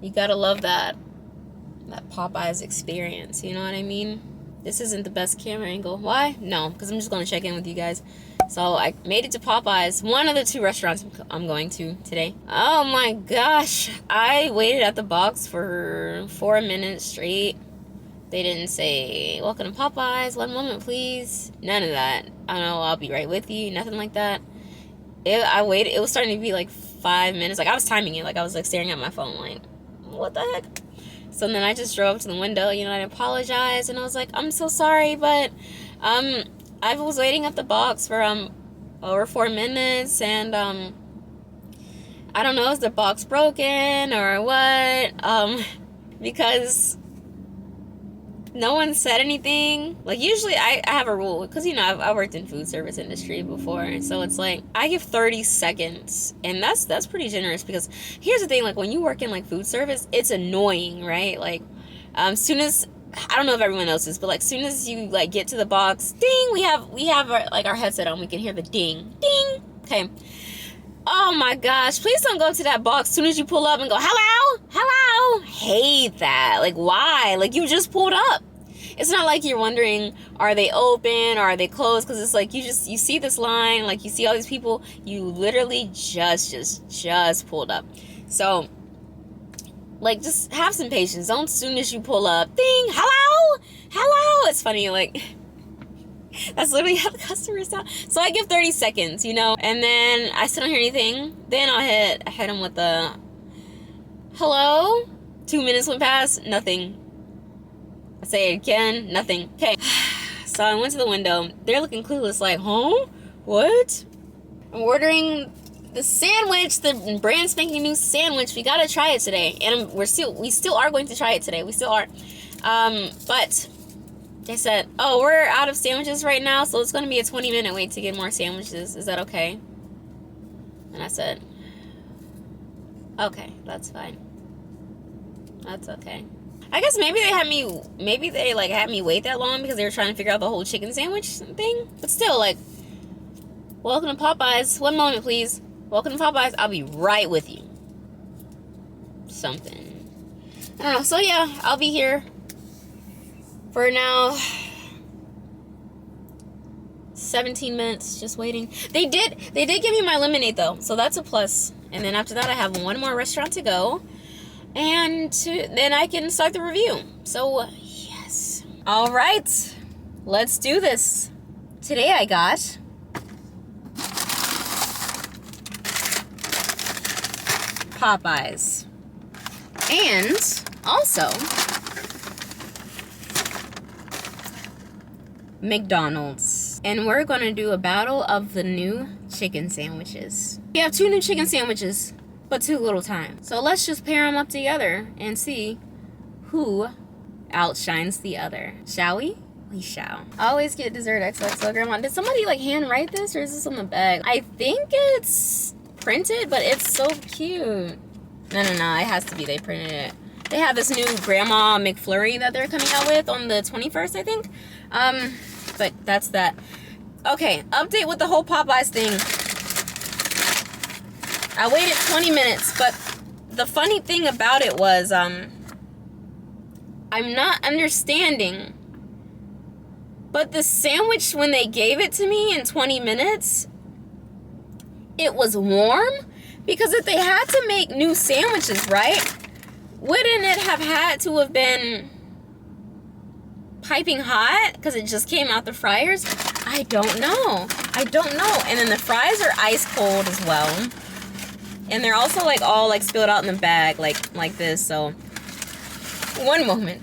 You gotta love that Popeyes experience, you know what I mean? This isn't the best camera angle. Why? No, because I'm just gonna check in with you guys. So I made it to Popeyes, one of the 2 restaurants I'm going to today. Oh my gosh, I waited at the box for 4 minutes straight. They didn't say, welcome to Popeyes, 1 moment please. None of that. I don't know, I'll be right with you, nothing like that. I waited, it was starting to be like 5 minutes. Like I was timing it, like I was like staring at my phone like, what the heck? So then I just drove to the window, you know, I apologized and I was like, I'm so sorry, but I was waiting at the box for over 4 minutes and I don't know, is the box broken or what? Because no one said anything. Like usually I have a rule because, you know, I worked in food service industry before, so it's like I give 30 seconds and that's pretty generous because here's the thing, like when you work in like food service, it's annoying, right? Like soon as, I don't know if everyone else is, but like soon as you like get to the box, ding, we have our, like our headset on, we can hear the ding ding. Okay, oh my gosh, please don't go to that box soon as you pull up and go hello hello. Hate that. Like why? Like you just pulled up. It's not like you're wondering, are they open or are they closed? Because it's like you see this line, like you see all these people, you literally just pulled up. So like just have some patience. Don't soon as you pull up, ding, hello hello. It's funny, like that's literally how the customers sound. So I give 30 seconds, you know, and then I still don't hear anything. Then I'll hit them with the hello. 2 minutes went past, nothing. I say it again, nothing. Okay, so I went to the window. They're looking clueless, like, huh? What? I'm ordering the sandwich, the brand spanking new sandwich. We gotta try it today, and we still are going to try it today. We still are, but they said, oh, we're out of sandwiches right now, so it's gonna be a 20-minute wait to get more sandwiches. Is that okay? And I said, okay, that's fine. That's okay. I guess maybe they had me wait that long because they were trying to figure out the whole chicken sandwich thing. But still, like, welcome to Popeyes. 1 moment, please. Welcome to Popeyes. I'll be right with you. Something. I don't know. So yeah, I'll be here for now 17 minutes just waiting. They did give me my lemonade though, so that's a plus. And then after that I have 1 more restaurant to go. And then I can start the review. So, yes. All right. Let's do this. Today I got Popeyes. And also McDonald's. And we're going to do a battle of the new chicken sandwiches. We have 2 new chicken sandwiches, but too little time. So let's just pair them up together and see who outshines the other. Shall we? We shall. I always get dessert XOXO. Grandma, did somebody like hand write this or is this on the bag? I think it's printed, but it's so cute. No, it has to be. They printed it. They have this new Grandma McFlurry that they're coming out with on the 21st, I think. But that's that. Okay, update with the whole Popeyes thing. I waited 20 minutes, but the funny thing about it was, I'm not understanding. But the sandwich, when they gave it to me in 20 minutes, it was warm? Because if they had to make new sandwiches, right? Wouldn't it have had to have been piping hot? Because it just came out the fryers? I don't know. And then the fries are ice cold as well. And they're also like all like spilled out in the bag like this, so one moment.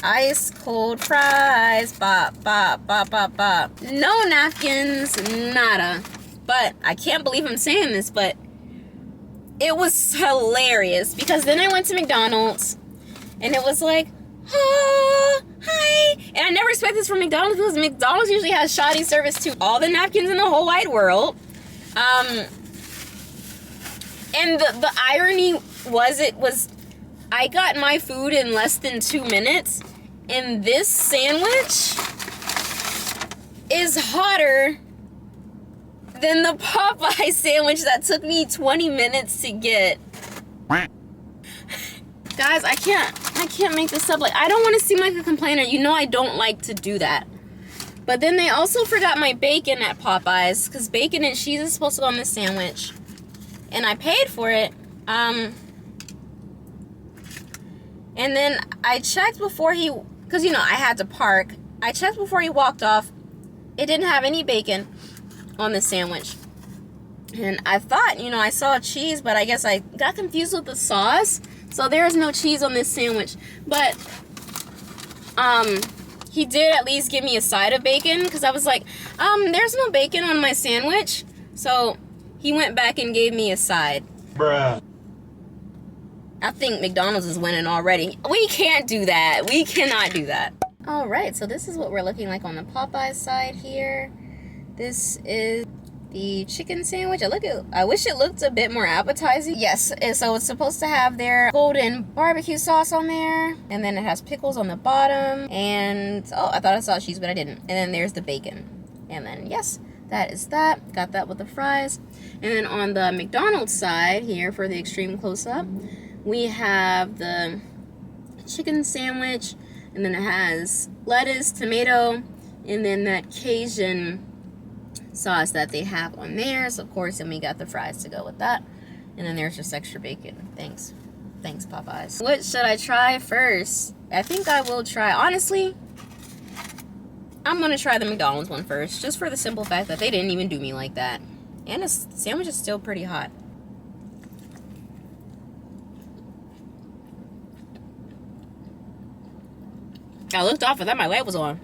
Ice cold fries, bop, bop, bop, bop, bop. No napkins, nada. But I can't believe I'm saying this, but it was hilarious because then I went to McDonald's and it was like, oh, hi. And I never expect this from McDonald's because McDonald's usually has shoddy service to all the napkins in the whole wide world. And the irony was I got my food in less than 2 minutes, and this sandwich is hotter than the Popeye sandwich that took me 20 minutes to get. Guys, I can't make this up. Like, I don't want to seem like a complainer. You know I don't like to do that. But then they also forgot my bacon at Popeyes, because bacon and cheese is supposed to go on this sandwich. And I paid for it. And then I checked before he, because, you know, I had to park. I checked before he walked off. It didn't have any bacon on the sandwich. And I thought, you know, I saw cheese, but I guess I got confused with the sauce. So there is no cheese on this sandwich. But, he did at least give me a side of bacon, because I was like, there's no bacon on my sandwich. So he went back and gave me a side. Bruh. I think McDonald's is winning already. We can't do that. We cannot do that. All right, so this is what we're looking like on the Popeyes side here. This is the chicken sandwich. I wish it looked a bit more appetizing. Yes, and so it's supposed to have their golden barbecue sauce on there, and then it has pickles on the bottom, and oh, I thought I saw cheese, but I didn't. And then there's the bacon, and then yes, that is that. Got that with the fries. And then on the McDonald's side here, for the extreme close-up, we have the chicken sandwich, and then it has lettuce, tomato, and then that Cajun sauce that they have on theirs, of course, and we got the fries to go with that. And then there's just extra bacon. Thanks Popeyes. What should I try first? I think I will try, honestly, I'm gonna try the McDonald's one first, just for the simple fact that they didn't even do me like that. And the sandwich is still pretty hot. I looked off, I thought my light was on.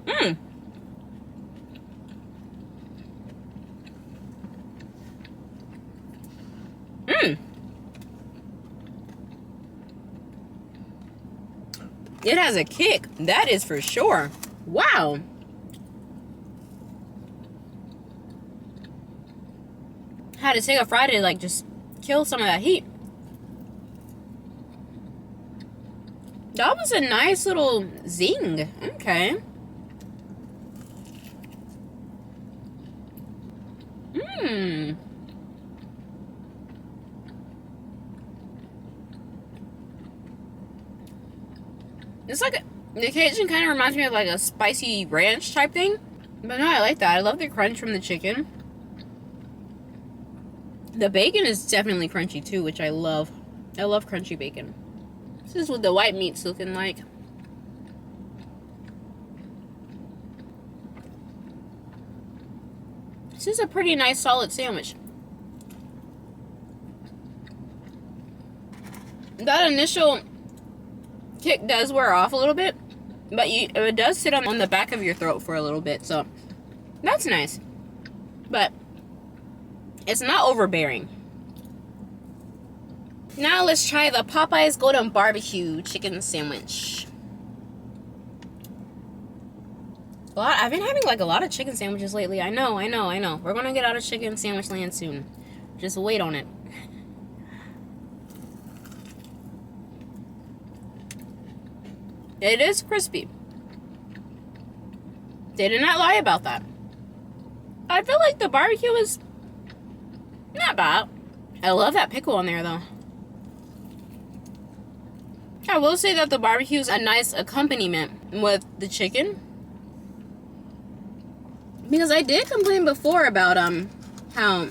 It has a kick, that is for sure. Wow. Had to take a fry to like just kill some of that heat. That was a nice little zing. Okay. It's like the Cajun kind of reminds me of like a spicy ranch type thing. But no, I like that. I love the crunch from the chicken. The bacon is definitely crunchy too, which I love. I love crunchy bacon. This is what the white meat's looking like. This is a pretty nice solid sandwich. That initial kick does wear off a little bit, but it does sit on the back of your throat for a little bit, so that's nice. But it's not overbearing. Now let's try the Popeyes Golden Barbecue Chicken Sandwich. I've been having like a lot of chicken sandwiches lately. I know. We're gonna get out of chicken sandwich land soon. Just wait on it. It is crispy. They did not lie about that. I feel like the barbecue is not bad. I love that pickle on there though. I will say that the barbecue is a nice accompaniment with the chicken. Because I did complain before about how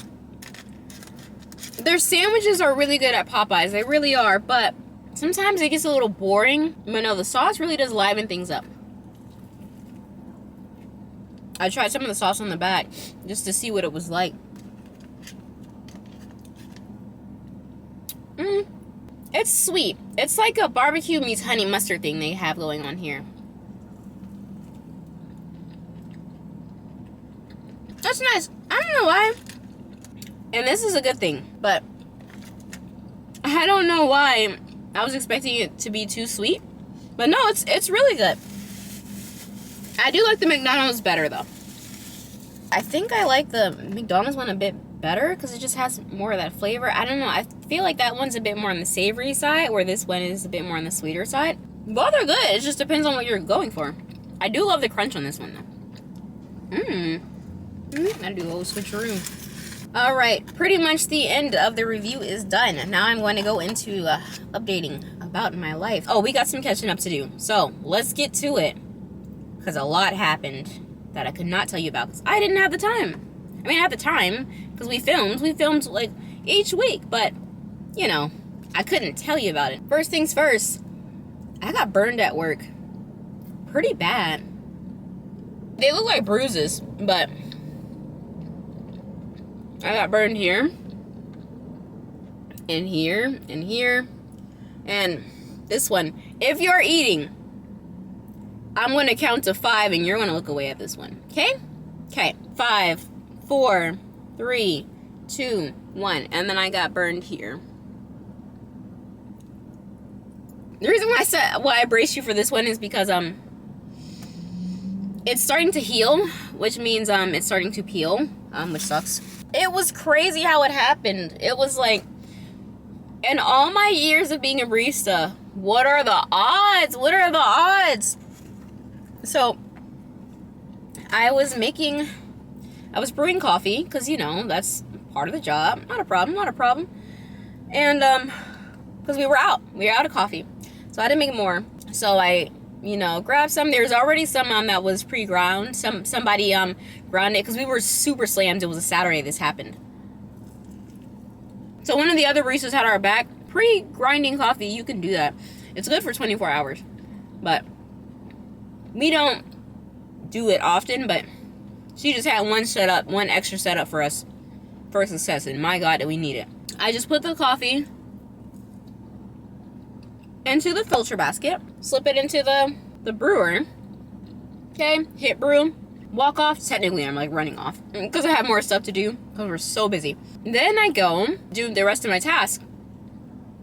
their sandwiches are really good at Popeyes. They really are, but sometimes it gets a little boring. But no, the sauce really does liven things up. I tried some of the sauce on the back just to see what it was like. It's sweet. It's like a barbecue meets honey mustard thing they have going on here. That's nice. I don't know why. And this is a good thing, but I don't know why I was expecting it to be too sweet. But no, it's really good. I do like the McDonald's better though. I think I like the McDonald's one a bit better because it just has more of that flavor. I don't know. I feel like that one's a bit more on the savory side, where this one is a bit more on the sweeter side. Both are good. It just depends on what you're going for. I do love the crunch on this one though. I do a little switcheroo. Alright, pretty much the end of the review is done. Now I'm going to go into updating about in my life? Oh, we got some catching up to do. So, let's get to it. Because a lot happened that I could not tell you about. Because I didn't have the time. I mean, I had the time. Because we filmed like each week. But, you know, I couldn't tell you about it. First things first. I got burned at work. Pretty bad. They look like bruises. But I got burned here. And here. And here. And this one. If you're eating, I'm going to count to 5 and you're going to look away at this one. Okay? Okay. 5, 4, 3, 2, 1. And then I got burned here. The reason why I braced you for this one is because it's starting to heal, which means it's starting to peel, which sucks. It was crazy how it happened. It was like, in all my years of being a barista, what are the odds? What are the odds? So, I was brewing coffee, because, you know, that's part of the job. Not a problem. And, because we were out of coffee. So, I had to make more. So, I, you know, grabbed some. There's already some that was pre-ground. Somebody ground it, because we were super slammed. It was a Saturday this happened. So, one of the other baristas had our back. Pre-grinding coffee, you can do that. It's good for 24 hours. But we don't do it often, but she just had one extra setup for us for success, and my God, did we need it. I just put the coffee into the filter basket, slip it into the brewer, okay, hit brew, walk off. Technically, I'm like running off because I have more stuff to do because we're so busy. Then I go do the rest of my task.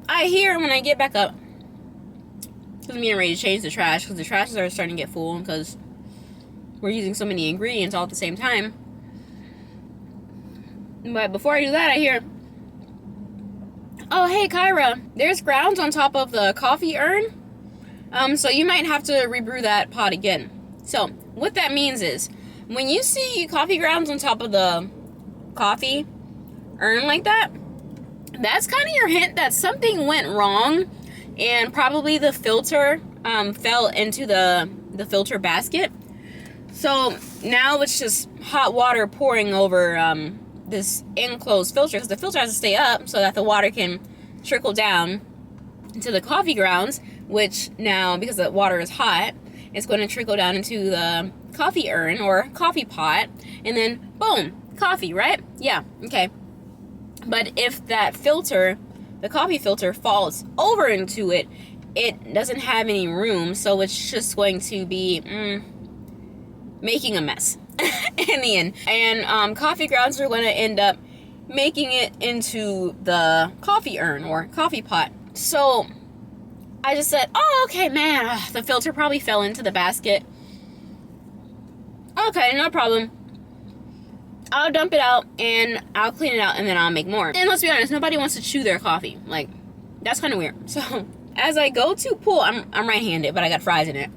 I hear when I get back up, because I'm getting ready to change the trash, because the trash are starting to get full because we're using so many ingredients all at the same time. But before I do that, I hear, oh, hey, Kyra, there's grounds on top of the coffee urn. So you might have to rebrew that pot again. So what that means is, when you see coffee grounds on top of the coffee urn like that, that's kind of your hint that something went wrong, and probably the filter fell into the filter basket. So now it's just hot water pouring over this enclosed filter, because the filter has to stay up so that the water can trickle down into the coffee grounds, which now, because the water is hot, it's going to trickle down into the coffee urn or coffee pot, and then boom, coffee, right? Yeah, okay. But if that filter, the coffee filter, falls over into it, it doesn't have any room, so it's just going to be making a mess in the end. And coffee grounds are going to end up making it into the coffee urn or coffee pot. So I just said, oh, okay, man, the filter probably fell into the basket. Okay, no problem. I'll dump it out, and I'll clean it out, and then I'll make more. And let's be honest, nobody wants to chew their coffee. Like, that's kind of weird. So, as I go to pull, I'm right-handed, but I got fries in it.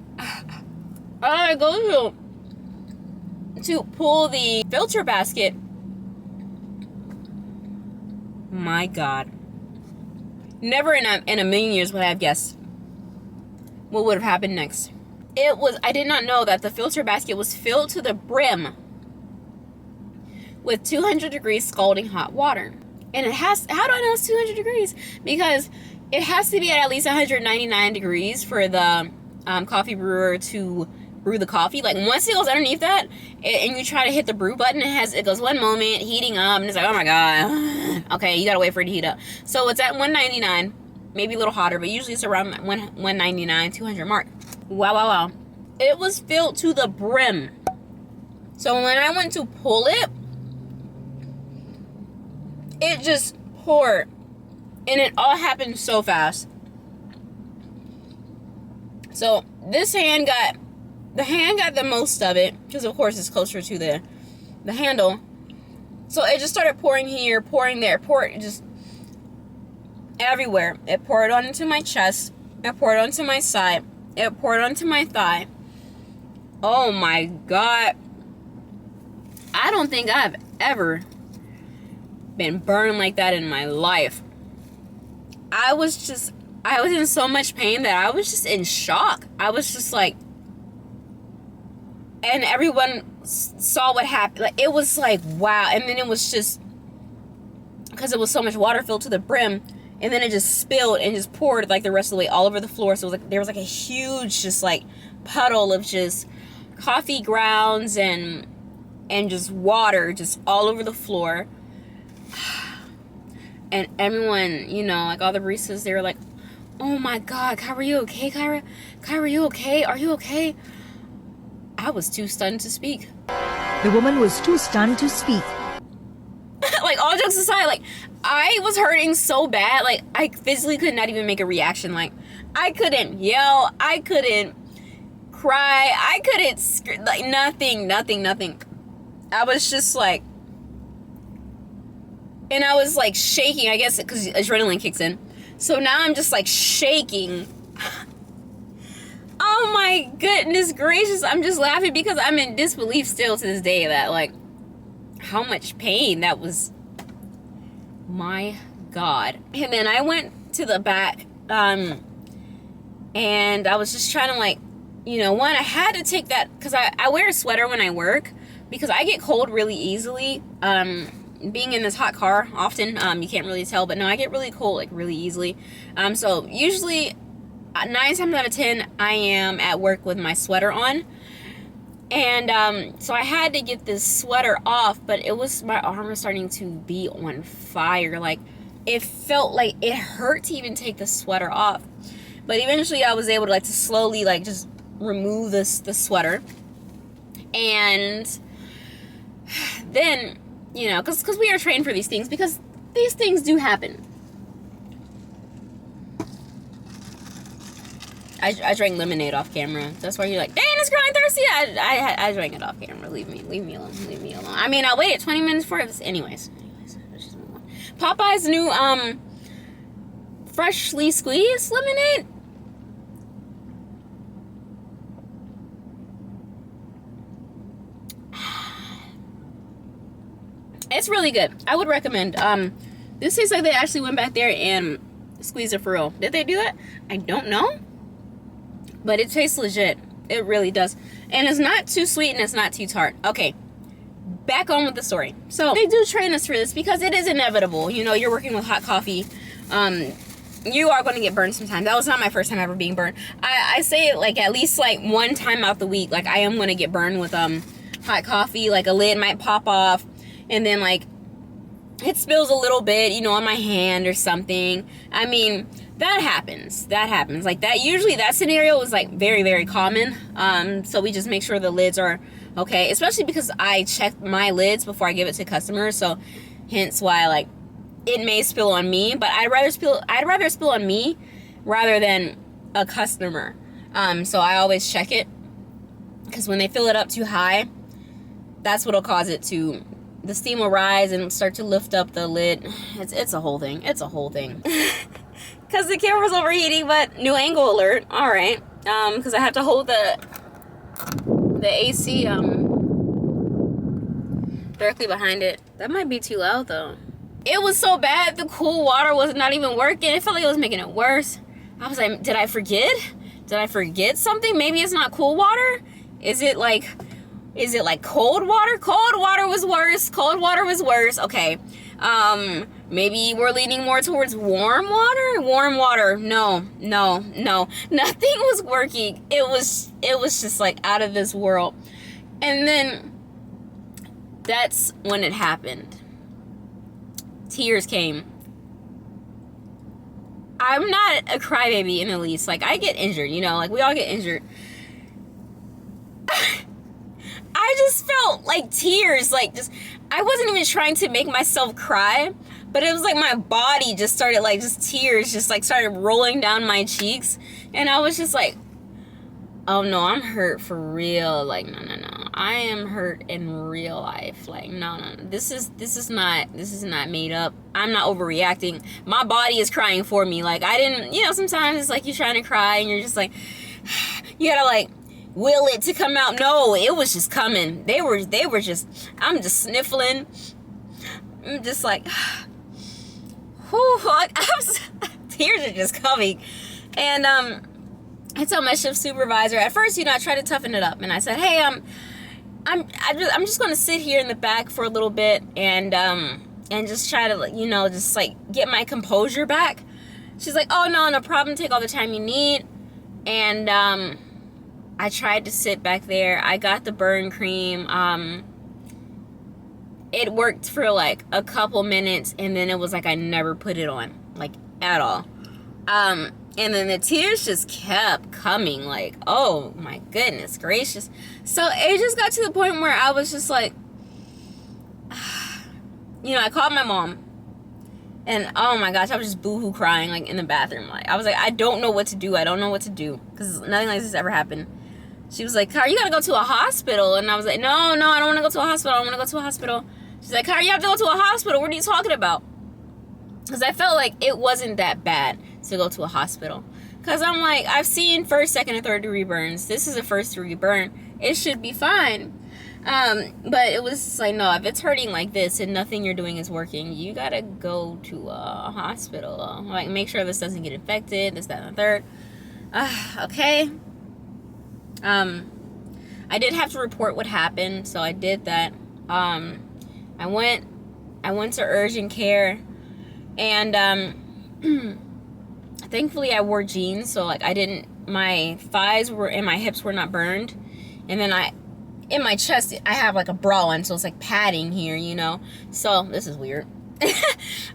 I go to pull the filter basket. My God. Never in a million years would I have guessed what would have happened next. I did not know that the filter basket was filled to the brim with 200 degrees scalding hot water. And how do I know it's 200 degrees? Because it has to be at least 199 degrees for the coffee brewer to brew the coffee. Like, once it goes underneath that, and you try to hit the brew button, it goes one moment, heating up, and it's like, oh my God. Okay, you gotta wait for it to heat up. So it's at 199, maybe a little hotter, but usually it's around 199, 200 mark. Wow. It was filled to the brim. So when I went to pull it, it just poured, and it all happened so fast. So this hand got the most of it, because of course it's closer to the handle. So it just started pouring here, pouring there, poured just everywhere. It poured onto my chest, it poured onto my side, it poured onto my thigh. Oh my God. I don't think I've ever been burned like that in my life. I was just I was in so much pain that I was just in shock. I was just like, and everyone saw what happened. Like, it was like, wow. And then it was just, because it was so much water filled to the brim, and then it just spilled and just poured like the rest of the way all over the floor. So it was like, there was like a huge just like puddle of just coffee grounds and just water just all over the floor. And everyone, you know, like all the baristas, they were like, oh my God, Kyra, are you okay, Kyra? Kyra, are you okay? Are you okay? I was too stunned to speak. The woman was too stunned to speak. Like, all jokes aside, like, I was hurting so bad. Like, I physically could not even make a reaction. Like, I couldn't yell. I couldn't cry. I couldn't scream. Like, nothing. I was just like, and I was like shaking, I guess, because adrenaline kicks in. So now I'm just like shaking. Oh my goodness gracious. I'm just laughing because I'm in disbelief still to this day that, like, how much pain that was. My God. And then I went to the back, and I was just trying to, like, you know, one, I had to take that, because I wear a sweater when I work, because I get cold really easily. Being in this hot car often, you can't really tell, but no, I get really cold, like, really easily. So usually 9 times out of 10, I am at work with my sweater on. And so I had to get this sweater off, but it was, my arm was starting to be on fire. Like, it felt like it hurt to even take the sweater off. But eventually I was able to, like, to slowly, like, just remove the sweater. And then, you know, because we are trained for these things, because these things do happen. I drank lemonade off camera. That's why you're like, dang, it's growing thirsty. I drank it off camera. Leave me alone. Leave me alone. I mean, I waited 20 minutes for it. Anyways, let's just move on. Popeyes' new freshly squeezed lemonade. It's really good. I would recommend. This tastes like they actually went back there and squeezed it for real. Did they do that? I don't know. But it tastes legit. It really does. And it's not too sweet and it's not too tart. Okay, back on with the story. So they do train us for this because it is inevitable. You know, you're working with hot coffee. You are going to get burned sometimes. That was not my first time ever being burned. I say it like at least like one time out the week. Like, I am going to get burned with hot coffee. Like, a lid might pop off. And then, like, it spills a little bit, you know, on my hand or something. I mean, that happens. Like, that, usually that scenario is, like, very, very common. So we just make sure the lids are okay, especially because I check my lids before I give it to customers. So hence why, like, it may spill on me, but I'd rather spill on me rather than a customer. So I always check it, because when they fill it up too high, that's what'll cause it to, the steam will rise and start to lift up the lid. It's a whole thing. Because the camera's overheating, but new angle alert. All right. Because I have to hold the AC directly behind it. That might be too loud though. It was so bad. The cool water was not even working. It felt like it was making it worse. I was like, did I forget? Did I forget something? Maybe it's not cool water. Is it like cold water? Cold water was worse. Okay. Maybe we're leaning more towards warm water. No. Nothing was working. It was just like out of this world. And then that's when it happened. Tears came. I'm not a crybaby in the least. Like, I get injured, you know, like, we all get injured. I just felt like tears, like, just, I wasn't even trying to make myself cry, but it was like my body just started, like, just tears just, like, started rolling down my cheeks, and I was just like, oh no, I'm hurt for real. Like, no, I am hurt in real life. Like, no, this is not made up. I'm not overreacting. My body is crying for me. Like, I didn't, you know, sometimes it's like you're trying to cry and you're just like, you gotta, like, will it to come out. No, it was just coming. They were just, I'm just sniffling. I'm just like, whew, like, tears are just coming. And I told my shift supervisor, at first, I tried to toughen it up. And I said, hey, I'm just going to sit here in the back for a little bit and just try to, just like get my composure back. She's like, oh, no problem. Take all the time you need. And I tried to sit back there. I got the burn cream. It worked for like a couple minutes, and then it was like I never put it on, like at all. And then the tears just kept coming, like, oh my goodness gracious. So it just got to the point where I was just like, I called my mom, and oh my gosh, I was just boohoo crying like in the bathroom. Like I was like, I don't know what to do. I don't know what to do, because nothing like this ever happened. She was like, Car, you gotta go to a hospital. And I was like, no, I don't want to go to a hospital. I don't want to go to a hospital. She's like, Car, you have to go to a hospital. What are you talking about? Because I felt like it wasn't that bad to go to a hospital. Because I'm like, I've seen first, second, and third degree burns. This is a first degree burn. It should be fine. But it was like, no, if it's hurting like this and nothing you're doing is working, you gotta go to a hospital. Like, make sure this doesn't get infected, this, that, and the third. Okay. I did have to report what happened, so I did that. I went to urgent care, and thankfully I wore jeans, so like my thighs were and my hips were not burned. And then in my chest I have like a bra on, so it's like padding here, so this is weird.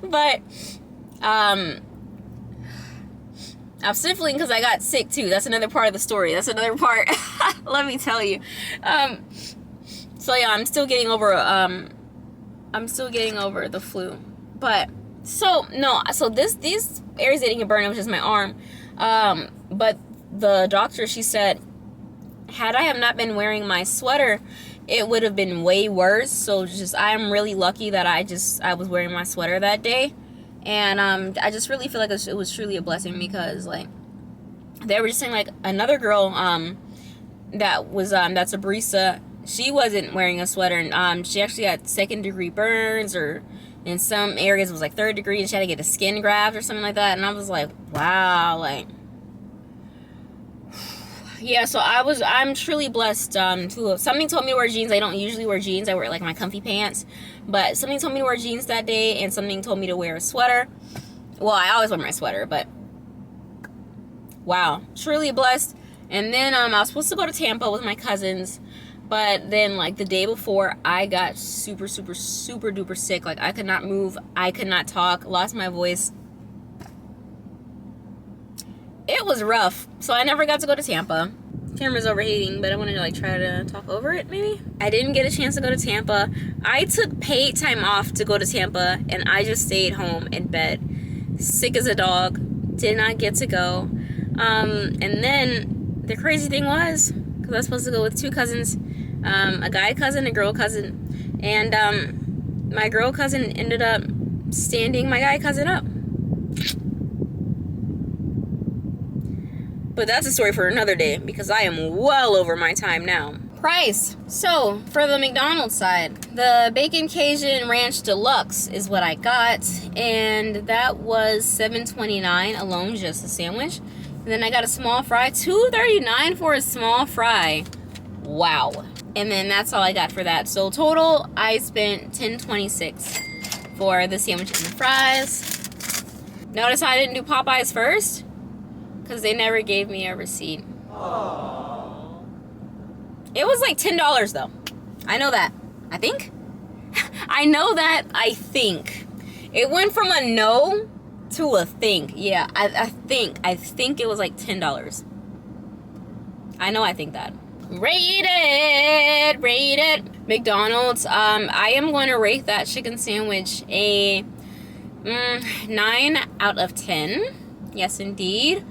But I'm sniffling because I got sick too. That's another part of the story. That's another part. Let me tell you. So yeah, I'm still getting over the flu. But so these areas that didn't get burned, it was just my arm. But the doctor, she said, had I have not been wearing my sweater, it would have been way worse. So I am really lucky that I was wearing my sweater that day. And I just really feel like it was truly a blessing, because like they were just saying like another girl that's a barista, she wasn't wearing a sweater, and she actually had second degree burns, or in some areas it was like third degree, and she had to get a skin graft or something like that. And I was like, wow, like, yeah. So I'm truly blessed. Something told me to wear jeans. I don't usually wear jeans. I wear like my comfy pants. But something told me to wear jeans that day, and something told me to wear a sweater. Well, I always wear my sweater, but wow, truly blessed. And then I was supposed to go to Tampa with my cousins, but then like the day before, I got super, super, super duper sick. Like I could not move, I could not talk, lost my voice. It was rough, so I never got to go to Tampa. Camera's overheating, but I wanted to like try to talk over it maybe. I didn't get a chance to go to Tampa. I took paid time off to go to Tampa, and I just stayed home in bed, sick as a dog. Did not get to go. And then the crazy thing was, because I was supposed to go with two cousins, a guy cousin, a girl cousin, and my girl cousin ended up standing my guy cousin up. But that's a story for another day, because I am well over my time now. Price. So, for the McDonald's side, the Bacon Cajun Ranch Deluxe is what I got, and that was $7.29 alone, just a sandwich. And then I got a small fry, $2.39 for a small fry. Wow. And then that's all I got for that. So total, I spent $10.26 for the sandwich and the fries. Notice I didn't do Popeyes first, because they never gave me a receipt. Aww. It was like $10 though. I know that. I think. I know that. I think. It went from a no to a think. Yeah, I think it was like $10. I know I think that. Rate it. McDonald's. I am going to rate that chicken sandwich a 9 out of 10. Yes, indeed.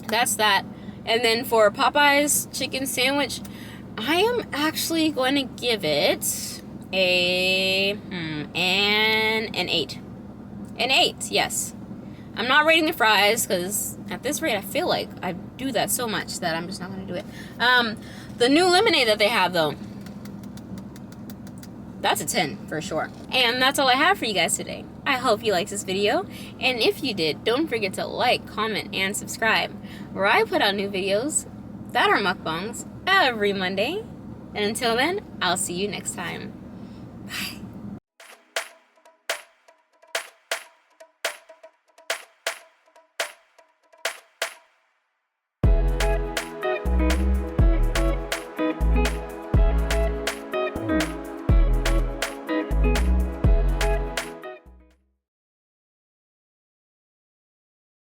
That's that. And then for Popeyes chicken sandwich, I am actually going to give it an 8. An 8, yes. I'm not rating the fries, because at this rate, I feel like I do that so much that I'm just not going to do it. The new lemonade that they have, though, that's a 10 for sure. And that's all I have for you guys today. I hope you liked this video, and if you did, don't forget to like, comment, and subscribe, where I put out new videos that are mukbangs every Monday. And until then, I'll see you next time. Bye.